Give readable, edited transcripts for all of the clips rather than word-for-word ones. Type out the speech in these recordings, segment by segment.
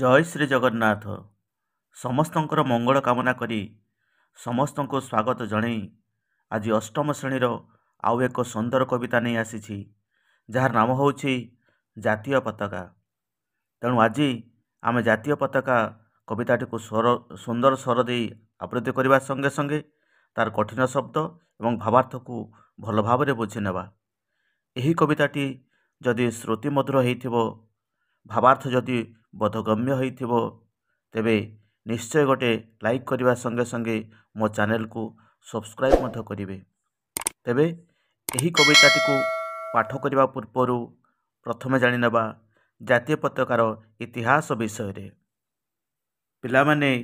जय श्री जगन्नाथ समस्तंकर मंगल कामना करी समस्तंको स्वागत जणई आज अष्टम श्रेणीर आउ एक सुंदर कविता नहीं आसी जार नाम होछि जातीय पताका। तेणु आज आम जातीय पताका कविताटी को सुंदर स्वर दे आवृत्ति करने संगे संगे तार कठिन शब्द एवं भावार्थ को भल भाव बुझी नेबा। एही कविताटी जदि श्रुति मधुर होइथिबो भावार्थ जदि बोधगम्य होइथिबो तेबे निश्चय गोटे लाइक करने संगे संगे मो चैनल को सब्सक्राइब मध्य करिवे। तेबे एही कविताटी को पाठ करने पूर्व प्रथमे जानि नेबा जातीय पताकार इतिहास विषय रे। पिला माने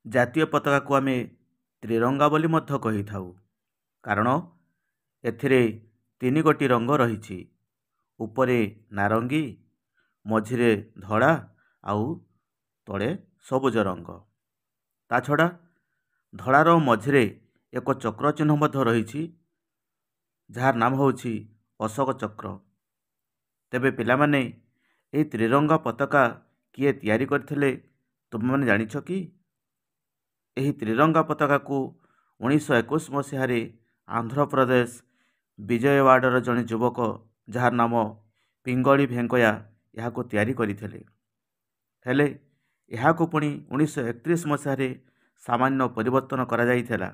जातीय पताका को आमे त्रिरंगा बोली मध्य कहि थाउ, कारण एथिरे तीन गोटी रंग रहिछि। उपरे नारंगी, मझिरे धड़ा आउ तले सबुज रंग। ता छड़ा धड़ार मझिरे एक चक्र चिन्ह मध्य रहिछि जार नाम होछि अशोक चक्र। तेबे पिला माने एही त्रिरंगा पताका किए तैयारी करथिले तुम माने जानिछ कि? एही त्रिरंगा पताका को 1921 मसीह आंध्र प्रदेश विजयवाड़र जड़े युवक जार नाम पिंगली भेंकया यह तैयारी करथिले। हेले यहाको पुणी 1931 मसीह सामान्य परिवर्तन करा जाइथिला।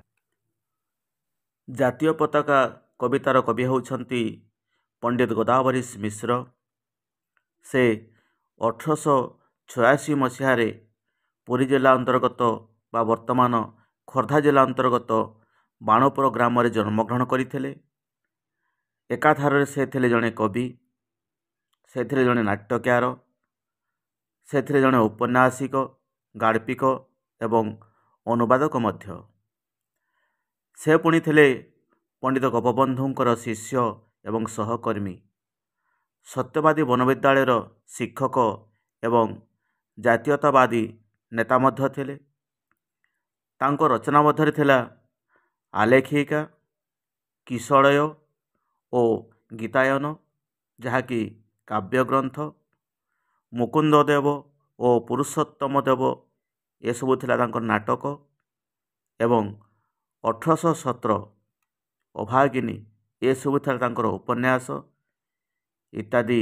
जातीय पताका कवितार कवि होउछंती पंडित गोदावरीश मिश्र। से 1886 मसीह पुरी जिला अंतर्गत बा वर्तमान खोर्धा जिला अंतर्गत बाणपुर ग्राम रे जन्मग्रहण करथिले। एकाधार से थिले जड़े कवि, से थिले जड़े नाट्यकार, से थिले जड़े उपन्यासिक, गाल्पिक एवं अनुवादक मध्य। से पुणी थिले पंडित गोपबंधुंकर शिष्य एवं सहकर्मी, सत्यवादी वनविद्यालयर शिक्षक एवं जातीयतावादी नेता मध्य थिले। तांको रचना मध्य थिला आलेखिका, किशोरय और गीतायन जहाँकि काव्यग्रंथ, मुकुंद देव और पुरुषोत्तम देव ये सबू थिला तांकर नाटक एवं 1817 अभागिनी ये सबू थिला तांकर उपन्यास इत्यादि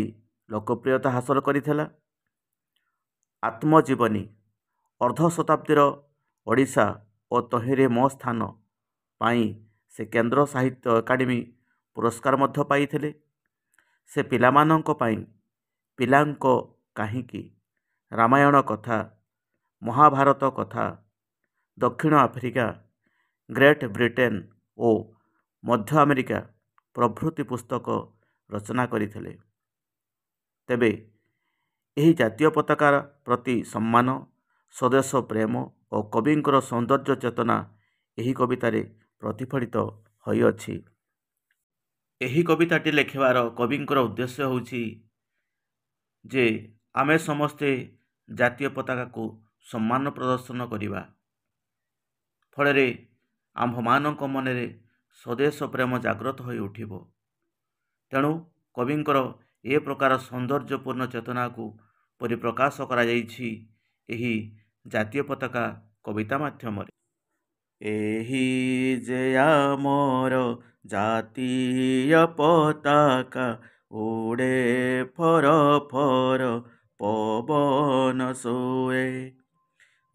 लोकप्रियता हासिल करिथिला। आत्मजीवनी अर्ध शताब्दीर ओडिशा और तहिरे मो स्थान पाई से केंद्र साहित्य एकाडेमी पुरस्कार मध्य पाइथिले। से पिलामानंको पाई पिलांको काहिकी, रामायण कथा, महाभारत कथा, दक्षिण आफ्रिका, ग्रेट ब्रिटेन और मध्य अमेरिका प्रभृति पुस्तक रचना करथिले। तेबे एही जातीय पताकार प्रति सम्मान, स्वदेश प्रेम और कविंकर सौंदर्य चेतना एही कवितारे प्रतिफलित होई अछि। एही कविताटी लेखिबार कविंकर उद्देश्य होछि जे आमे समस्ते जातीय पताका को सम्मान प्रदर्शन करिबा। फलरे आम्भमानक मनरे स्वदेश प्रेम जागृत होई उठिबो। तेणु कविंकर ए प्रकार सौंदर्यपूर्ण चेतना को परिप्रकाश करा जाइछि एही जातीय पताका कविता माध्यम। एही जे आमर जातीय पताका उड़े फर फर पवन सोए,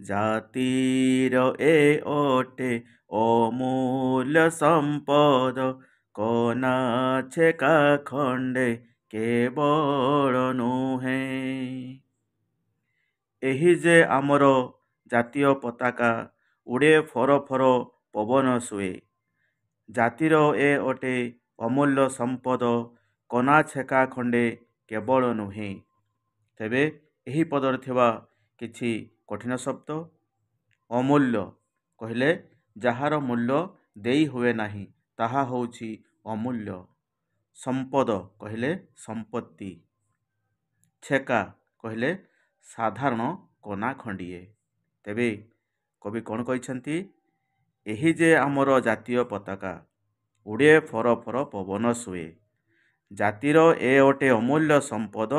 जातीर ए ओटे अमूल्य संपद, कना छेका खंडे केवल नुहे। एही जे आमर जातीय पताका उड़े फर फर पवन सुए, जातिर ए ओटे अमूल्य संपद, कना छेका खंडे केवल नुहे। तेबे एही पदर थिबा किछि कठिन शब्द। अमूल्य कहले जहार मूल्य देई हुए नाही ताहा होछि अमूल्य। संपद कहले संपत्ति। छेका कहले साधारण कना खंडिए। तेबे कवि कौन कहिसंती? एही जे आमर जातीय पताका उड़े फर फर पवन सुए, जातिर ए ओटे अमूल्य संपद,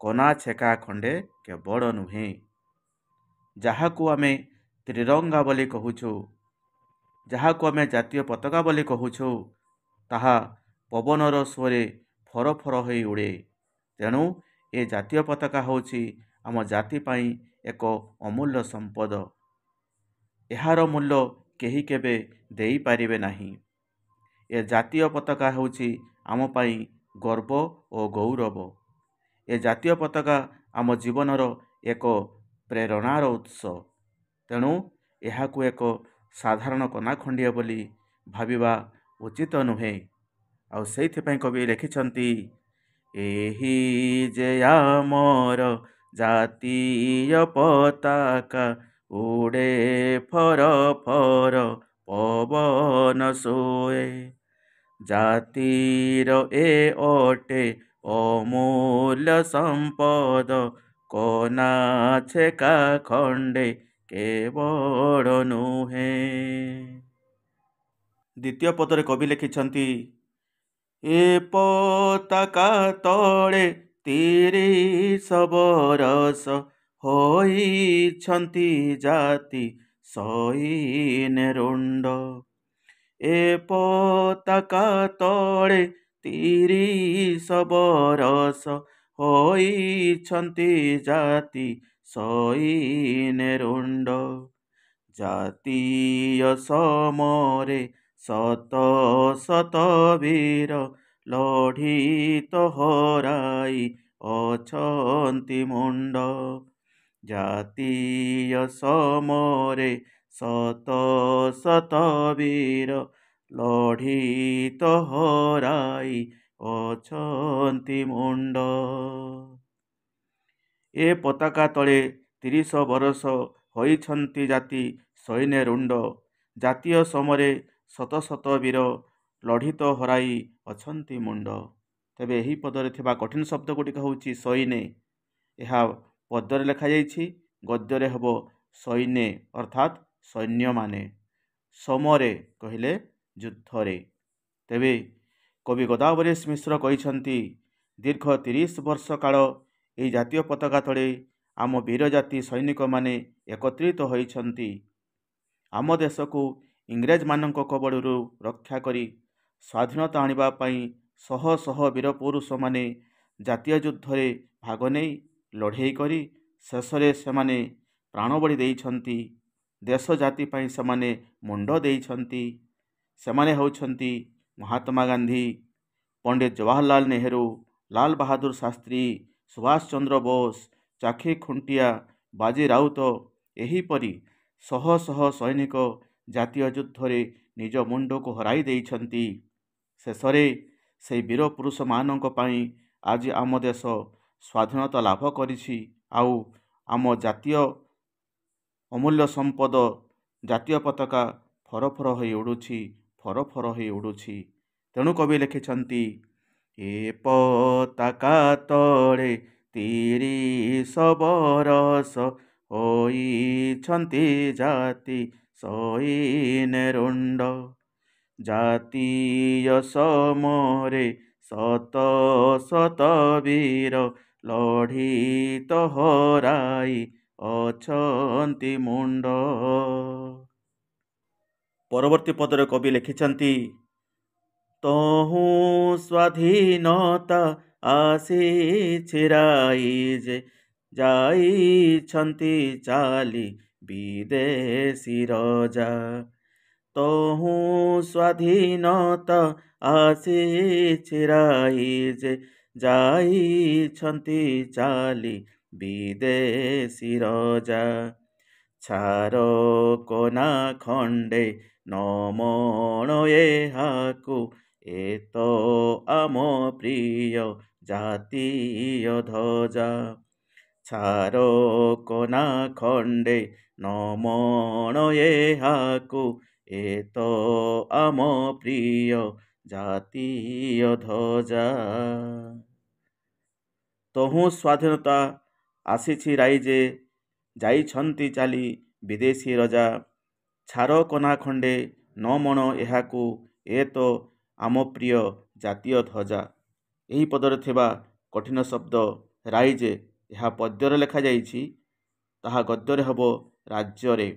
କନା ଛେକା ଖଣ୍ଡେ କେବଳ ନୁହେଁ। ଯାହାକୁ ଆମେ ତ୍ରିରଙ୍ଗା ବୋଲି କହୁଛୁ, ଯାହାକୁ ଆମେ ଜାତୀୟ ପତାକା ବୋଲି କହୁଛୁ, ତାହା ପବନର ସୁଅରେ ଫର ଫର ହୋଇ ଉଡ଼େ। ତେଣୁ ଏ ଜାତୀୟ ପତାକା ହେଉଛି ଆମ ଜାତି ପାଇଁ ଏକ ଅମୂଲ୍ୟ ସମ୍ପଦ। ଏହାର ମୂଲ୍ୟ କେହି କେବେ ଦେଇପାରିବେ ନାହିଁ। ଏ ଜାତୀୟ ପତାକା ହେଉଛି ଆମ ପାଇଁ ଗର୍ବ ଓ ଗୌରବ। ଏ ଜାତୀୟ ପତାକା ଆମ ଜୀବନର ଏକ ପ୍ରେରଣାର ଉତ୍ସ। ତେଣୁ ଏହାକୁ ଏକ ସାଧାରଣ କନା ଖଣ୍ଡିଏ ବୋଲି ଭାବିବା ଉଚିତ ନୁହେଁ। ଆଉ ସେଇଥିପାଇଁ କବି ଲେଖିଛନ୍ତି, ଏହି ଯେ ଆମର ଜାତୀୟ ପତାକା, ଉଡ଼େ ଫର ଫର ପବନ ଶୋଏ। ଜାତିର ଏ ଅଟେ ଅମୂଲ୍ୟ ସମ୍ପଦ, କନା ଛେକା ଖଣ୍ଡେ କେବଳ ନୁହେଁ। ଦ୍ୱିତୀୟ ପଦରେ କବି ଲେଖିଛନ୍ତି, ଏ ପତାକା ତଳେ 30 ବରଷ ହୋଇଛନ୍ତି ଜାତି ସଇନେ ରୁଣ୍ଡ। ଏ ପତାକା ତଳେ 30 ବରଷ ହୋଇଛନ୍ତି ଜାତି ସଇନେ ରୁଣ୍ଡ। ଜାତୀୟ ସମରେ ଶତ ଶତ ବୀର, ଲଢ଼ି ହରାଇ ଅଛନ୍ତି ମୁଣ୍ଡ। ଜାତୀୟ ସମରେ ଶତ ଶତ ବୀର, ଲଢ଼ି ହରାଇ ଅଛନ୍ତି ମୁଣ୍ଡ। ଏ ପତାକା ତଳେ 30 ବରଷ ହୋଇଛନ୍ତି ଜାତି ସଇନେ ରୁଣ୍ଡ। ଜାତୀୟ ସମରେ ଶତ ଶତ ବୀର, ଲଢ଼ି ହରାଇ ଅଛନ୍ତି ମୁଣ୍ଡ। ତେବେ ଏହି ପଦରେ ଥିବା କଠିନ ଶବ୍ଦ ଗୁଡ଼ିକ ହେଉଛି ସଇନେ। ଏହା ପଦ୍ୟରେ ଲେଖାଯାଇଛି, ଗଦ୍ୟରେ ହେବ ସଇନେ ଅର୍ଥାତ୍ ସୈନ୍ୟମାନେ। ସମରେ କହିଲେ ଯୁଦ୍ଧରେ। ତେବେ କବି ଗୋଦାବରୀଶ ମିଶ୍ର କହିଛନ୍ତି, ଦୀର୍ଘ 30 ବର୍ଷ କାଳ ଏହି ଜାତୀୟ ପତାକା ତଳେ ଆମ ବୀର ଜାତି ସୈନିକମାନେ ଏକତ୍ରିତ ହୋଇଛନ୍ତି। ଆମ ଦେଶକୁ ଇଂରେଜମାନଙ୍କ କବଳରୁ ରକ୍ଷା କରି ସ୍ୱାଧୀନତା ଆଣିବା ପାଇଁ ଶହ ଶହ ବୀର ପୁରୁଷମାନେ ଜାତୀୟ ଯୁଦ୍ଧରେ ଭାଗ ନେଇ ଲଢ଼େଇ କରି ଶେଷରେ ସେମାନେ ପ୍ରାଣବଳି ଦେଇଛନ୍ତି। ଦେଶ ଜାତି ପାଇଁ ସେମାନେ ମୁଣ୍ଡ ଦେଇଛନ୍ତି। ସେମାନେ ହେଉଛନ୍ତି ମହାତ୍ମା ଗାନ୍ଧୀ, ପଣ୍ଡିତ ଜବାହରଲାଲ ନେହେରୁ, ଲାଲ ବାହାଦୁର ଶାସ୍ତ୍ରୀ, ସୁଭାଷ ଚନ୍ଦ୍ର ବୋଷ, ଚାଖି ଖୁଣ୍ଟିଆ, ବାଜି ରାଉତ। ଏହିପରି ଶହ ଶହ ସୈନିକ ଜାତୀୟ ଯୁଦ୍ଧରେ ନିଜ ମୁଣ୍ଡକୁ ହରାଇ ଦେଇଛନ୍ତି। ଶେଷରେ ସେହି ବୀର ପୁରୁଷମାନଙ୍କ ପାଇଁ ଆଜି ଆମ ଦେଶ ସ୍ୱାଧୀନତା ଲାଭ କରିଛି। ଆଉ ଆମ ଜାତୀୟ ଅମୂଲ୍ୟ ସମ୍ପଦ ଜାତୀୟ ପତାକା ଫର ଫର ହୋଇ ଉଡ଼ୁଛି, ଫର ଫର ହୋଇ ଉଡ଼ୁଛି। ତେଣୁ କବି ଲେଖିଛନ୍ତି, ଏ ପତାକା ତଳେ 30 ବରଷ ହୋଇଛନ୍ତି ଜାତି ସଇନେ ରୁଣ୍ଡ। ଜାତୀୟ ସମରେ ଶତ ଶତ ବୀର, ଲଢ଼ି ହରାଇ ଅଛନ୍ତି ମୁଣ୍ଡ। ପରବର୍ତ୍ତୀ ପଦରେ କବି ଲେଖିଛନ୍ତି, ତହୁଁ ସ୍ୱାଧୀନତା ଆସିଛି ରାଇଜେ, ଯାଇଛନ୍ତି ଚାଲି ବିଦେଶୀ ରଜା। ତହୁଁ ସ୍ୱାଧୀନତା ଆସିଛି ରାଇଜେ, ଯାଇଛନ୍ତି ଚାଲି ବିଦେଶୀ ରଜା। ଛାର କନା ଖଣ୍ଡେ ନମଣ ଏହାକୁ, ଏ ତ ଆମ ପ୍ରିୟ ଜାତୀୟ ଧ୍ୱଜା। ଛାର କନା ଖଣ୍ଡେ ନମଣ ଏହାକୁ, ଏ ତ ଆମ ପ୍ରିୟ ଜାତୀୟ ଧ୍ୱଜା। ତହୁଁ ସ୍ୱାଧୀନତା ଆସିଛି ରାଇଜେ, ଯାଇଛନ୍ତି ଚାଲି ବିଦେଶୀ ରଜା। ଛାର କନା ଖଣ୍ଡେ ନମଣ ଏହାକୁ, ଏ ତ ଆମ ପ୍ରିୟ ଜାତୀୟ ଧ୍ୱଜା। ଏହି ପଦରେ ଥିବା କଠିନ ଶବ୍ଦ ରାଇଜେ ଏହା ପଦ୍ୟରେ ଲେଖାଯାଇଛି, ତାହା ଗଦ୍ୟରେ ହେବ ରାଜ୍ୟରେ।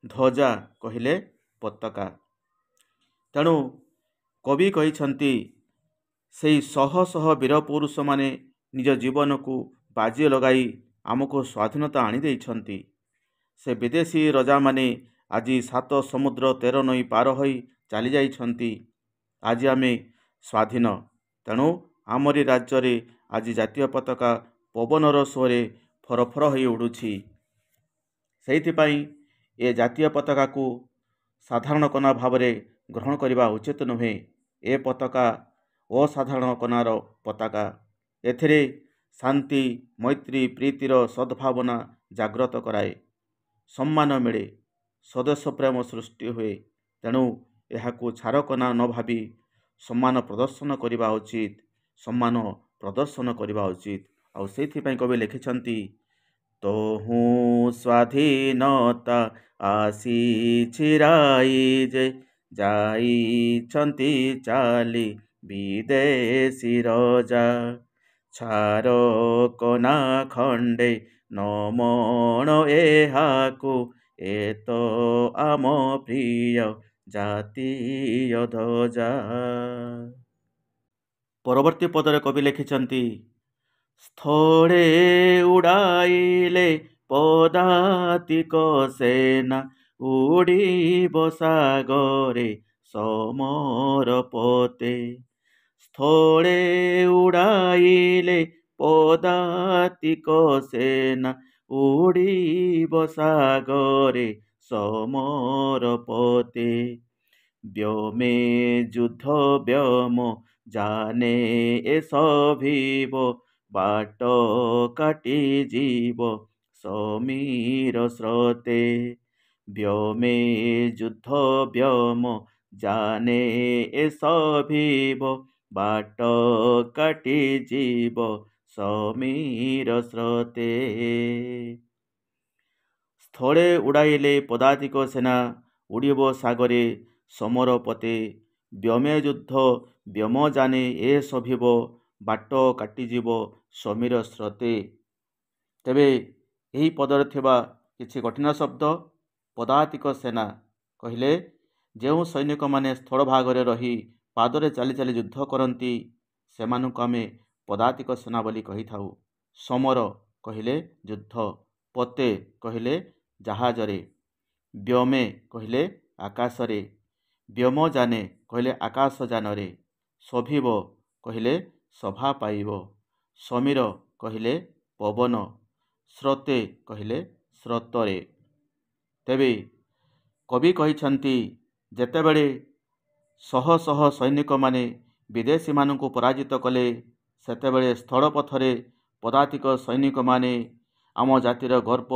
ଧ୍ୱଜା କହିଲେ ପତାକା। ତେଣୁ କବି କହିଛନ୍ତି ସେହି ଶହ ଶହ ବୀର ପୁରୁଷମାନେ ନିଜ ଜୀବନକୁ ବାଜି ଲଗାଇ ଆମକୁ ସ୍ୱାଧୀନତା ଆଣିଦେଇଛନ୍ତି। ସେ ବିଦେଶୀ ରଜାମାନେ ଆଜି 7 ସମୁଦ୍ର 13 ନଈ ପାର ହୋଇ ଚାଲିଯାଇଛନ୍ତି। ଆଜି ଆମେ ସ୍ୱାଧୀନ। ତେଣୁ ଆମରି ରାଜ୍ୟରେ ଆଜି ଜାତୀୟ ପତାକା ପବନର ସୁଅରେ ଫରଫର ହୋଇ ଉଡ଼ୁଛି। ସେଇଥିପାଇଁ ଏ ଜାତୀୟ ପତାକାକୁ ସାଧାରଣ କନା ଭାବରେ ଗ୍ରହଣ କରିବା ଉଚିତ ନୁହେଁ। ଏ ପତାକା ଅସାଧାରଣ କନାର ପତାକା। ଏଥିରେ ଶାନ୍ତି, ମୈତ୍ରୀ, ପ୍ରୀତିର ସଦ୍ଭାବନା ଜାଗ୍ରତ କରାଏ। ସମ୍ମାନ ମିଳେ, ସ୍ୱଦେଶ ପ୍ରେମ ସୃଷ୍ଟି ହୁଏ। ତେଣୁ ଏହାକୁ ଛାରକନା ନ ଭାବି ସମ୍ମାନ ପ୍ରଦର୍ଶନ କରିବା ଉଚିତ, ସମ୍ମାନ ପ୍ରଦର୍ଶନ କରିବା ଉଚିତ। ଆଉ ସେଇଥିପାଇଁ କବି ଲେଖିଛନ୍ତି, ତୋହୁଁ ସ୍ୱାଧୀନତା ଆସିଛି ରାଇଜେ, ଯାଇଛନ୍ତି ଚାଲି ବିଦେଶୀ ରଜା। ଛାରକନା ଖଣ୍ଡେ ନମଣ ଏହାକୁ, ଏ ତ ଆମ ପ୍ରିୟ ଜାତୀୟ ଧ୍ୱଜା। ପରବର୍ତ୍ତୀ ପଦରେ କବି ଲେଖିଛନ୍ତି, ସ୍ଥଳେ ଉଡ଼ାଇଲେ ପଦାତିକ ସେନା, ଉଡ଼ିବ ସାଗରେ ସମର ପତେ। ସ୍ଥଳେ ଉଡ଼ାଇଲେ ପଦାତିକ ସେନା, ଉଡ଼ିବ ସାଗରେ ସମର ପତେ। ବ୍ଯୋମେ ଯୁଦ୍ଧ ବ୍ଯୋମ ଜାନେ ଏ ସଭିବ, ବାଟ କାଟି ଯିବ ସମୀର ସ୍ରୋତେ। ବ୍ଯୋମେ ଯୁଦ୍ଧ ବ୍ଯୋମ ଜାନେ ଏ ସଭିବ, ବାଟ କାଟି ଯିବ ସମୀର ସ୍ରୋତେ। ସ୍ଥଳେ ଉଡ଼ାଇଲେ ପଦାତିକ ସେନା, ଉଡ଼ିବ ସାଗରେ ସମର ପତେ। ବ୍ଯୋମେ ଯୁଦ୍ଧ ବ୍ଯୋମ ଜାନେ ଏ ସଭିବ, ବାଟ କାଟିଯିବ ସମୀର ସ୍ରୋତେ। ତେବେ ଏହି ପଦରେ ଥିବା କିଛି କଠିନ ଶବ୍ଦ, ପଦାତିକ ସେନା କହିଲେ ଯେଉଁ ସୈନିକମାନେ ସ୍ଥଳ ଭାଗରେ ରହି ପାଦରେ ଚାଲି ଚାଲି ଯୁଦ୍ଧ କରନ୍ତି, ସେମାନଙ୍କୁ ଆମେ ପଦାତିକ ସେନା ବୋଲି କହିଥାଉ। ସମର କହିଲେ ଯୁଦ୍ଧ, ପତେ କହିଲେ ଜାହାଜରେ, ବ୍ଯୋମେ କହିଲେ ଆକାଶରେ, ବ୍ଯୋମ ଜାନେ କହିଲେ ଆକାଶ ଯାନରେ, ସଭିବ କହିଲେ ସଭା ପାଇବ, ସମୀର କହିଲେ ପବନ, ସ୍ରୋତେ କହିଲେ ସ୍ରୋତରେ। ତେବେ କବି କହିଛନ୍ତି, ଯେତେବେଳେ ଶହ ଶହ ସୈନିକମାନେ ବିଦେଶୀମାନଙ୍କୁ ପରାଜିତ କଲେ, ସେତେବେଳେ ସ୍ଥଳପଥରେ ପଦାତିକ ସୈନିକମାନେ ଆମ ଜାତିର ଗର୍ବ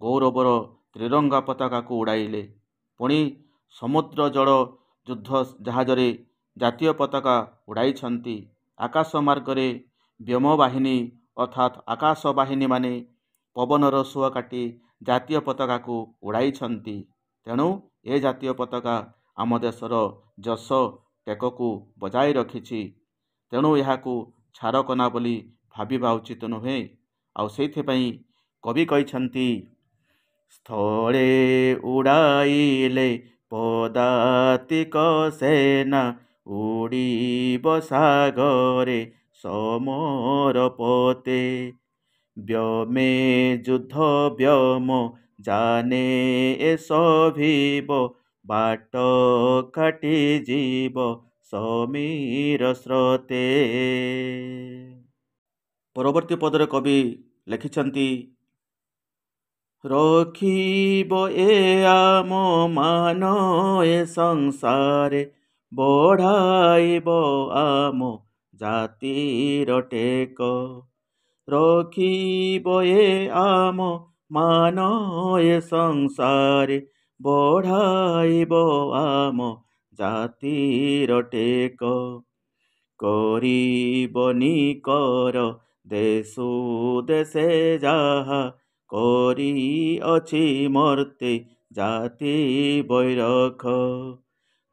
ଗୌରବର ତ୍ରିରଙ୍ଗା ପତାକାକୁ ଉଡ଼ାଇଲେ। ପୁଣି ସମୁଦ୍ର ଜଳ ଯୁଦ୍ଧ ଜାହାଜରେ ଜାତୀୟ ପତାକା ଉଡ଼ାଇଛନ୍ତି। ଆକାଶ ମାର୍ଗରେ ବ୍ଯୋମ ବାହିନୀ ଅର୍ଥାତ୍ ଆକାଶ ବାହିନୀମାନେ ପବନର ସୁଅ କାଟି ଜାତୀୟ ପତାକାକୁ ଉଡ଼ାଇଛନ୍ତି। ତେଣୁ ଏ ଜାତୀୟ ପତାକା ଆମ ଦେଶର ଯଶ ଟେକକୁ ବଜାଇ ରଖିଛି। ତେଣୁ ଏହାକୁ ଛାରକନା ବୋଲି ଭାବିବା ଉଚିତ ନୁହେଁ। ଆଉ ସେଇଥିପାଇଁ କବି କହିଛନ୍ତି, ସ୍ଥଳେ ଉଡ଼ାଇଲେ ପଦାତିକ ସେନା, ଉଡ଼ିବ ସାଗରେ ସମର ପତେ। ବ୍ଯୋମେ ଯୁଦ୍ଧ ବ୍ଯୋମ ଜାନେ ଏ ସଭିବ, ବାଟ କାଟି ଯିବ ସମୀର ସ୍ରୋତେ। ପରବର୍ତ୍ତୀ ପଦରେ କବି ଲେଖିଛନ୍ତି, ରଖିବ ଏ ଆମ ମାନ ଏ ସଂସାରେ, ବଢ଼ାଇବ ଆମ ଜାତିର ଟେକ। ରଖିବ ଏ ଆମ ମାନ ଏ ସଂସାରେ, ବଢ଼ାଇବ ଆମ ଜାତିର ଟେକ। କରିବନି କର ଦେଶୁ ଦେଶେ ଯାହା, କରିଅଛି ମର୍ତ୍ତେ ଜାତି ବୈରଖ।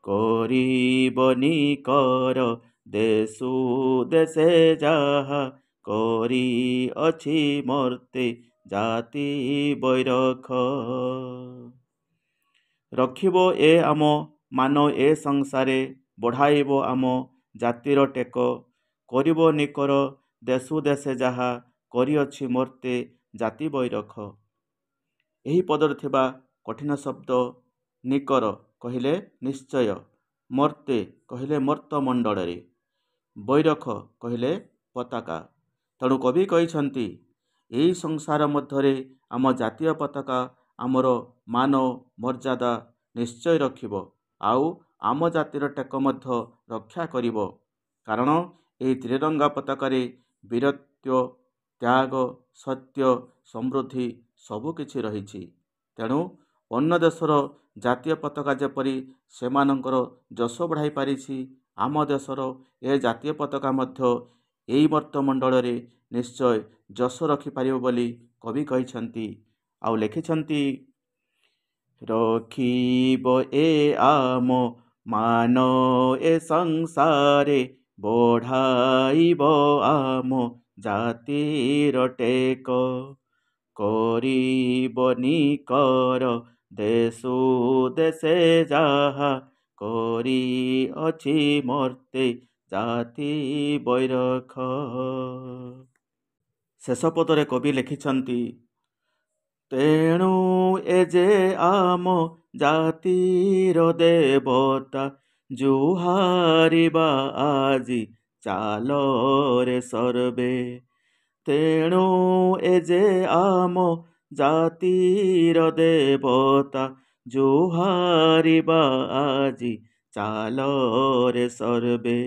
କରିବନି କର ଦେଶୁ ଦେଶେ ଯାହା, କରିଅଛି ମର୍ତ୍ତେ ଜାତି ବୈରଖ। ରଖିବ ଏ ଆମ ମାନ ଏ ସଂସାରେ, ବଢ଼ାଇବ ଆମ ଜାତିର ଟେକ। କରିବ ନିକର ଦେଶୁ ଦେଶେ ଯାହା, କରିଅଛି ମର୍ତ୍ତେ ଜାତି ବୈରଖ। ଏହି ପଦରେ ଥିବା କଠିନ ଶବ୍ଦ ନିକର କହିଲେ ନିଶ୍ଚୟ, ମର୍ତ୍ତେ କହିଲେ ମର୍ତ୍ତ ମଣ୍ଡଳରେ, ବୈରଖ କହିଲେ ପତାକା। ତେଣୁ କବି କହିଛନ୍ତି ଏହି ସଂସାର ମଧ୍ୟରେ ଆମ ଜାତୀୟ ପତାକା ଆମର ମାନ ମର୍ଯ୍ୟାଦା ନିଶ୍ଚୟ ରଖିବ, ଆଉ ଆମ ଜାତିର ଟେକ ମଧ୍ୟ ରକ୍ଷା କରିବ। କାରଣ ଏହି ତ୍ରିରଙ୍ଗା ପତାକାରେ ବୀରତ୍ୱ, ତ୍ୟାଗ, ସତ୍ୟ, ସମୃଦ୍ଧି ସବୁକିଛି ରହିଛି। ତେଣୁ ଅନ୍ୟ ଦେଶର ଜାତୀୟ ପତାକା ଯେପରି ସେମାନଙ୍କର ଯଶ ବଢ଼ାଇ ପାରିଛି, ଆମ ଦେଶର ଏ ଜାତୀୟ ପତାକା ମଧ୍ୟ ଏହି ମର୍ତ୍ତମଣ୍ଡଳରେ ନିଶ୍ଚୟ ଯଶ ରଖିପାରିବ ବୋଲି କବି କହିଛନ୍ତି। ଆଉ ଲେଖିଛନ୍ତି, ରଖିବ ଏ ଆମ ମାନ ଏ ସଂସାରେ, ବଢ଼ାଇବ ଆମ ଜାତିର ଟେକ। କରିବ ନିକର ଦେଶୁ ଦେଶେ ଯାହା, କରିଅଛି ମର୍ତ୍ତେ ଜାତି ବୈରଖ। ଶେଷ ପଦରେ କବି ଲେଖିଛନ୍ତି, ତେଣୁ ଏ ଯେ ଆମ ଜାତିର ଦେବତା, ଜୁହାରିବା ଆଜି ଚାଲରେ ସର୍ବେ। ତେଣୁ ଏ ଯେ ଆମ ଜାତିର ଦେବତା, ଜୁହାରିବା ଆଜି ଚାଲରେ ସର୍ବେ।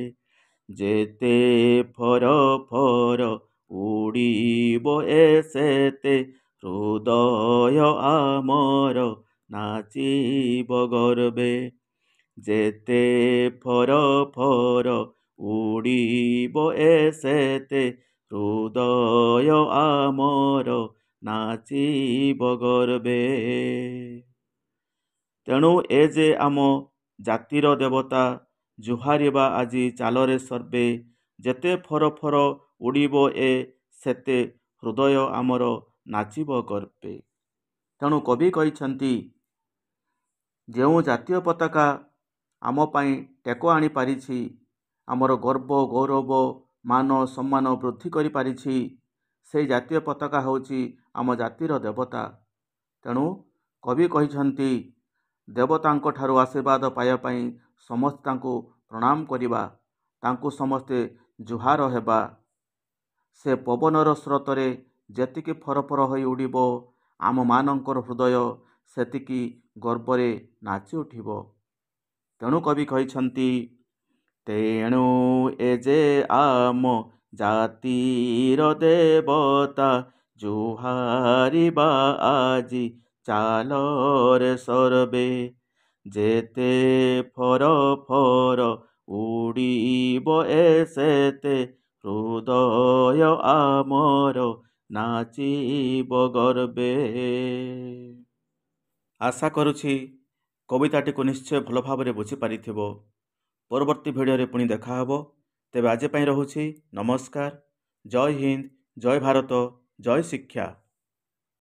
ଯେତେ ଫର ଫର ଉଡ଼ିବ ଏ ସେତେ, ହୃଦୟ ଆମର ନାଚିବ ଗର୍ବେ। ଯେତେ ଫର ଫର ଉଡ଼ିବ ଏ ସେତେ, ହୃଦୟ ଆମର ନାଚିବ ଗର୍ବେ। ତେଣୁ ଏ ଯେ ଆମ ଜାତିର ଦେବତା, ଜୁହାରିବା ଆଜି ଚାଲରେ ସର୍ବେ। ଯେତେ ଫର ଫର ଉଡ଼ିବ ଏ ସେତେ, ହୃଦୟ ଆମର ନାଚିବ ଗର୍ବେ। ତେଣୁ କବି କହିଛନ୍ତି, ଯେଉଁ ଜାତୀୟ ପତାକା ଆମ ପାଇଁ ଟେକ ଆଣିପାରିଛି, ଆମର ଗର୍ବ ଗୌରବ ମାନ ସମ୍ମାନ ବୃଦ୍ଧି କରିପାରିଛି, ସେଇ ଜାତୀୟ ପତାକା ହେଉଛି ଆମ ଜାତିର ଦେବତା। ତେଣୁ କବି କହିଛନ୍ତି, ଦେବତାଙ୍କ ଠାରୁ ଆଶୀର୍ବାଦ ପାଇବା ପାଇଁ ସମସ୍ତେ ତାଙ୍କୁ ପ୍ରଣାମ କରିବା, ତାଙ୍କୁ ସମସ୍ତେ ଜୁହାର ହେବା। ସେ ପବନର ସ୍ରୋତରେ ଯେତିକି ଫର ଫର ହୋଇ ଉଡ଼ିବ, ଆମମାନଙ୍କର ହୃଦୟ ସେତିକି ଗର୍ବରେ ନାଚି ଉଠିବ। ତେଣୁ କବି କହିଛନ୍ତି, ତେଣୁ ଏ ଯେ ଆମ ଜାତିର ଦେବତା, ଜୁହାରିବା ଆଜି ଚାଲରେ ସର୍ବେ। ଯେତେ ଫର ଫର ଉଡ଼ିବ ଏ ସେତେ, ହୃଦୟ ଆମର ନାଚିବ ଗର୍ବେ। ଆଶା କରୁଛି କବିତାଟିକୁ ନିଶ୍ଚୟ ଭଲ ଭାବରେ ବୁଝିପାରିଥିବ। ପରବର୍ତ୍ତୀ ଭିଡ଼ିଓରେ ପୁଣି ଦେଖାହେବ। ତେବେ ଆଜି ପାଇଁ ରହୁଛି। ନମସ୍କାର। ଜୟ ହିନ୍ଦ, ଜୟ ଭାରତ, ଜୟ ଶିକ୍ଷା।